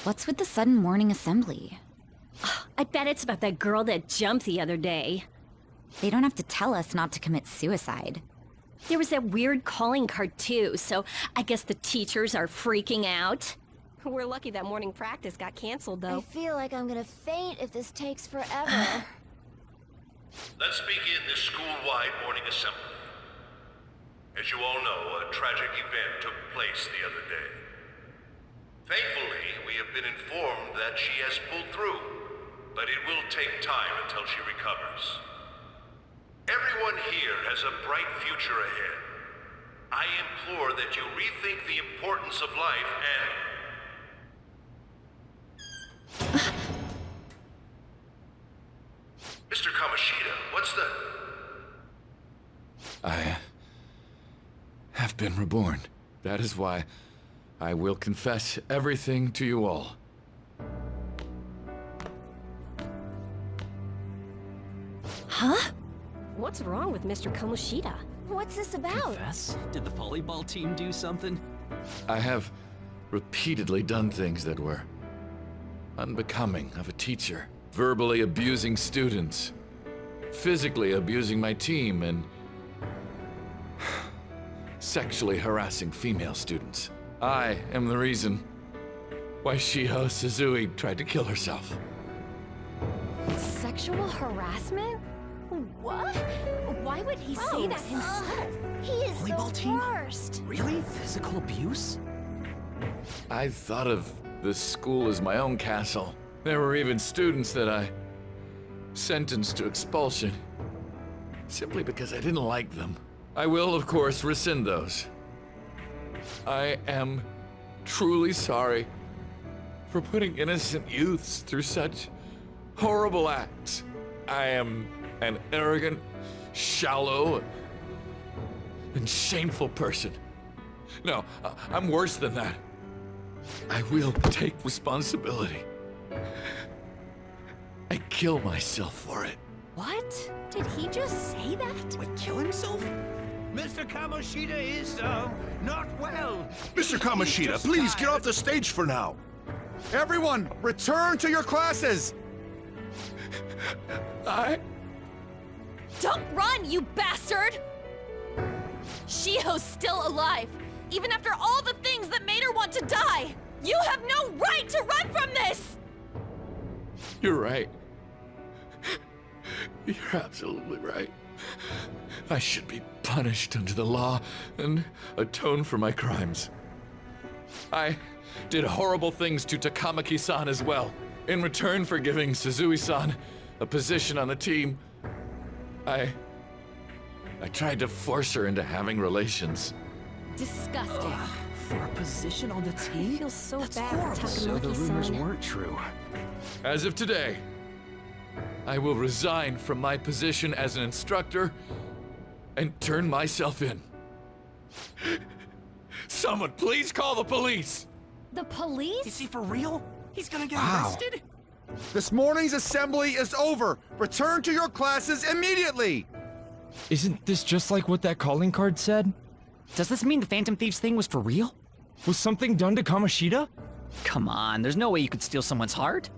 What's with the sudden morning assembly? I bet it's about that girl that jumped the other day. They don't have to tell us not to commit suicide. There was that weird calling card too, so I guess the teachers are freaking out. We're lucky that morning practice got canceled, though. I feel like I'm gonna faint if this takes forever. Let's begin this school-wide morning assembly. As you all know, a tragic event took place the other day. Thankfully, we have been informed that she has pulled through, but it will take time until she recovers. Everyone here has a bright future ahead. I implore that you rethink the importance of life and... Mr. Kamoshida, what's the... I have been reborn. That is why I will confess everything to you all. Huh? What's wrong with Mr. Kamoshida? What's this about? Confess? Did the volleyball team do something? I have repeatedly done things that were unbecoming of a teacher. Verbally abusing students, physically abusing my team, and sexually harassing female students. I am the reason why Shiho Suzui tried to kill herself. Sexual harassment? What? Why would he say that himself? He is Volleyball the team? worst. Really? Physical abuse? I thought of the school as my own castle. There were even students that I sentenced to expulsion, simply because I didn't like them. I will, of course, rescind those. I am truly sorry for putting innocent youths through such horrible acts. I am an arrogant, shallow, and shameful person. No, I'm worse than that. I will take responsibility. I kill myself for it. What? Did he just say that? Like, kill himself? Mr. Kamoshida is, not well. Mr. Kamoshida, please get off the stage for now. Everyone, return to your classes! Don't run, you bastard! Shiho's still alive, even after all the things that made her want to die! You have no right to run from this! You're right. You're absolutely right. I should be punished under the law and atone for my crimes. I did horrible things to Takamaki-san as well. In return for giving Suzui-san a position on the team, I tried to force her into having relations. Disgusting. For a position on the I team? feel so That's bad for horrible. So the rumors Takamaki-san. weren't true. As of today, I will resign from my position as an instructor and turn myself in. Someone please call the police! The police? Is he for real? He's gonna get Wow. arrested? This morning's assembly is over. Return to your classes immediately! Isn't this just like what that calling card said? Does this mean the Phantom Thieves thing was for real? Was something done to Kamoshida? Come on, there's no way you could steal someone's heart.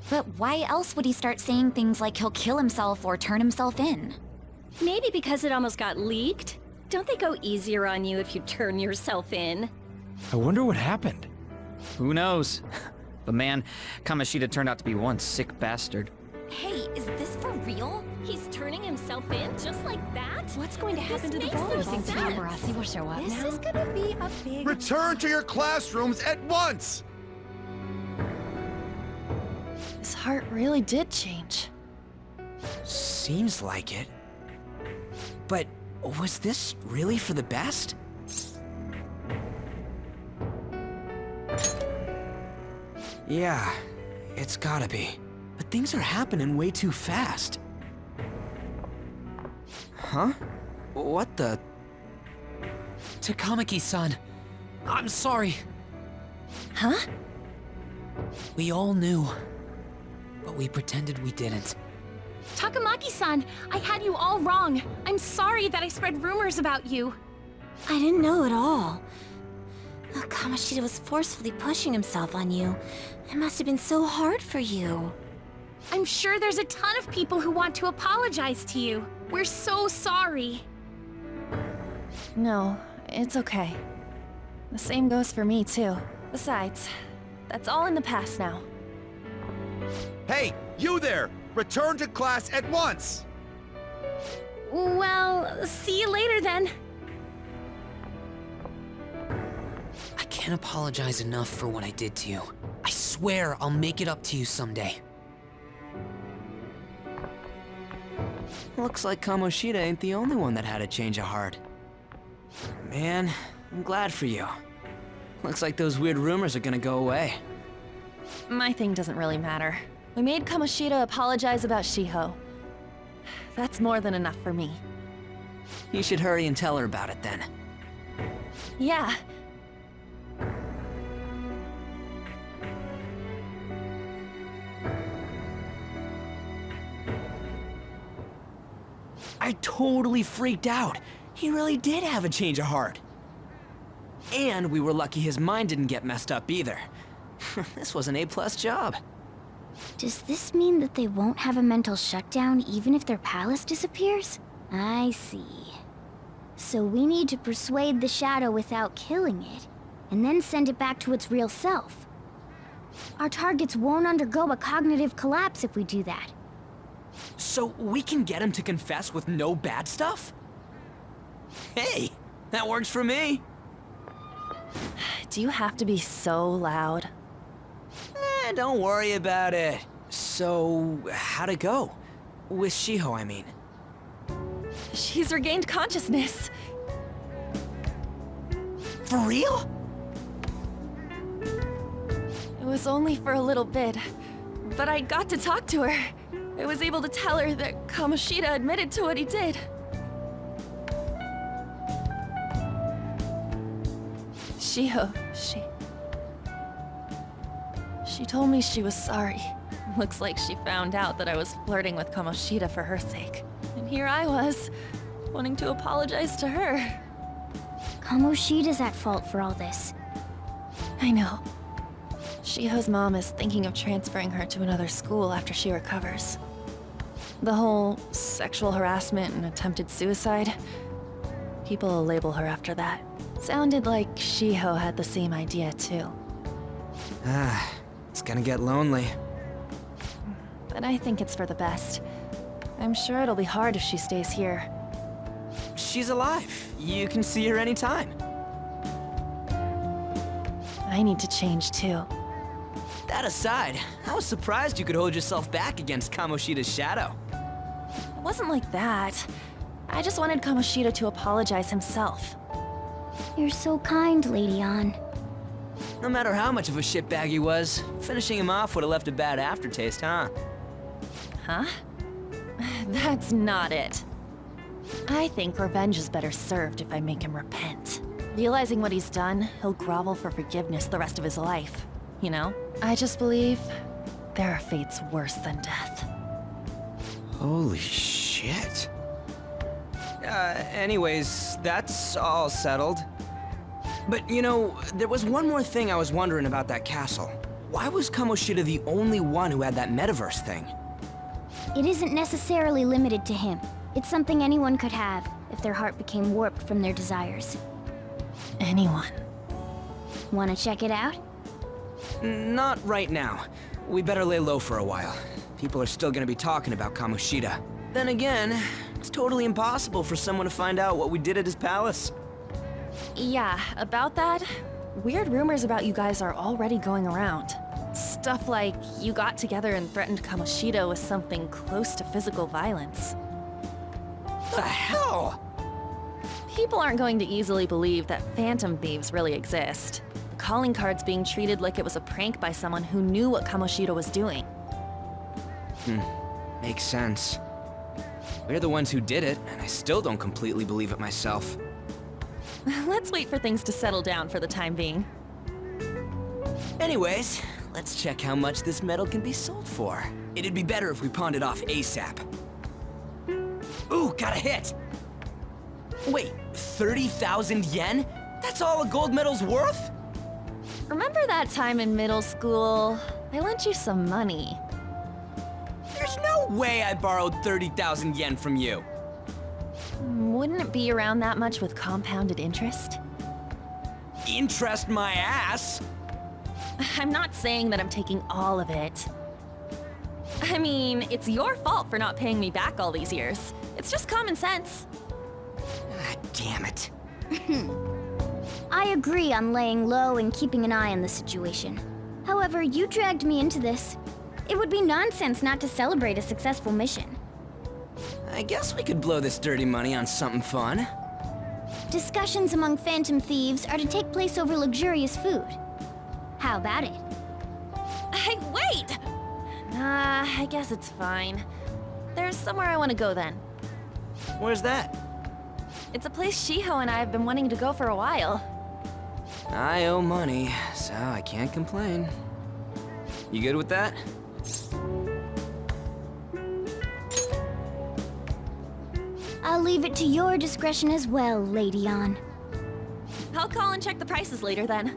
But why else would he start saying things like he'll kill himself or turn himself in? Maybe because it almost got leaked. Don't they go easier on you if you turn yourself in? I wonder what happened. Who knows? But man, Kamoshida turned out to be one sick bastard. Hey, is this for real? He's turning himself in just like that? What's going to happen to the makes no volleyball sense. team? Tamarasi will show up This now? is gonna be a big... Return to your classrooms at once! His heart really did change. Seems like it. But was this really for the best? Yeah, it's gotta be. But things are happening way too fast. Huh? What the? Takamaki-san, I'm sorry. Huh? We all knew, but we pretended we didn't. Takamaki-san, I had you all wrong. I'm sorry that I spread rumors about you. I didn't know at all. Kamoshida was forcefully pushing himself on you. It must have been so hard for you. I'm sure there's a ton of people who want to apologize to you. We're so sorry. No, it's okay. The same goes for me, too. Besides, that's all in the past now. Hey, you there! Return to class at once! Well, see you later then. I can't apologize enough for what I did to you. I swear I'll make it up to you someday. Looks like Kamoshida ain't the only one that had a change of heart. Man, I'm glad for you. Looks like those weird rumors are gonna go away. My thing doesn't really matter. We made Kamoshida apologize about Shiho. That's more than enough for me. You should hurry and tell her about it then. Yeah. I totally freaked out. He really did have a change of heart. And we were lucky his mind didn't get messed up either. This was an A+ job. Does this mean that they won't have a mental shutdown even if their palace disappears? I see. So we need to persuade the shadow without killing it, and then send it back to its real self. Our targets won't undergo a cognitive collapse if we do that. So we can get him to confess with no bad stuff? Hey, that works for me. Do you have to be so loud? Don't worry about it. So, how'd it go? With Shiho, I mean. She's regained consciousness. For real? It was only for a little bit, but I got to talk to her. I was able to tell her that Kamoshida admitted to what he did. Shiho, She told me she was sorry. Looks like she found out that I was flirting with Kamoshida for her sake. And here I was, wanting to apologize to her. Kamoshida's at fault for all this. I know. Shiho's mom is thinking of transferring her to another school after she recovers. The whole sexual harassment and attempted suicide, people will label her after that. Sounded like Shiho had the same idea too. It's gonna get lonely. But I think it's for the best. I'm sure it'll be hard if she stays here. She's alive. You can see her anytime. I need to change too. That aside, I was surprised you could hold yourself back against Kamoshida's shadow. It wasn't like that. I just wanted Kamoshida to apologize himself. You're so kind, Lady Ann. No matter how much of a shitbag he was, finishing him off would have left a bad aftertaste, huh? Huh? That's not it. I think revenge is better served if I make him repent. Realizing what he's done, he'll grovel for forgiveness the rest of his life. You know? I just believe there are fates worse than death. Holy shit. Anyways, that's all settled. But, you know, there was one more thing I was wondering about that castle. Why was Kamoshida the only one who had that metaverse thing? It isn't necessarily limited to him. It's something anyone could have, if their heart became warped from their desires. Anyone. Wanna check it out? Not right now. We better lay low for a while. People are still gonna be talking about Kamoshida. Then again, it's totally impossible for someone to find out what we did at his palace. Yeah, about that, weird rumors about you guys are already going around. Stuff like you got together and threatened Kamoshida with something close to physical violence. The hell? People aren't going to easily believe that phantom thieves really exist. The calling card's being treated like it was a prank by someone who knew what Kamoshida was doing. Makes sense. We're the ones who did it, and I still don't completely believe it myself. Let's wait for things to settle down for the time being. Anyways, let's check how much this metal can be sold for. It'd be better if we pawned it off ASAP. Ooh, got a hit! Wait, 30,000 yen? That's all a gold medal's worth? Remember that time in middle school? I lent you some money. There's no way I borrowed 30,000 yen from you. Wouldn't it be around that much with compounded interest? Interest my ass! I'm not saying that I'm taking all of it. I mean, it's your fault for not paying me back all these years. It's just common sense. Ah, damn it. I agree on laying low and keeping an eye on the situation. However, you dragged me into this. It would be nonsense not to celebrate a successful mission. I guess we could blow this dirty money on something fun. Discussions among phantom thieves are to take place over luxurious food. How about it? Hey, wait! Nah, I guess it's fine. There's somewhere I want to go then. Where's that? It's a place Shiho and I have been wanting to go for a while. I owe money, so I can't complain. You good with that? I'll leave it to your discretion as well, Lady On. I'll call and check the prices later then.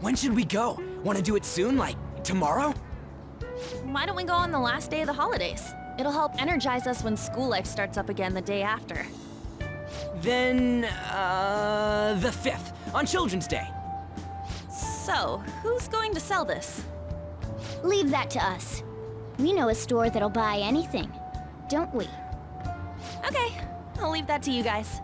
When should we go? Want to do it soon, like tomorrow? Why don't we go on the last day of the holidays? It'll help energize us when school life starts up again the day after. Then, the 5th, on Children's Day. So, who's going to sell this? Leave that to us. We know a store that'll buy anything, don't we? Okay, I'll leave that to you guys.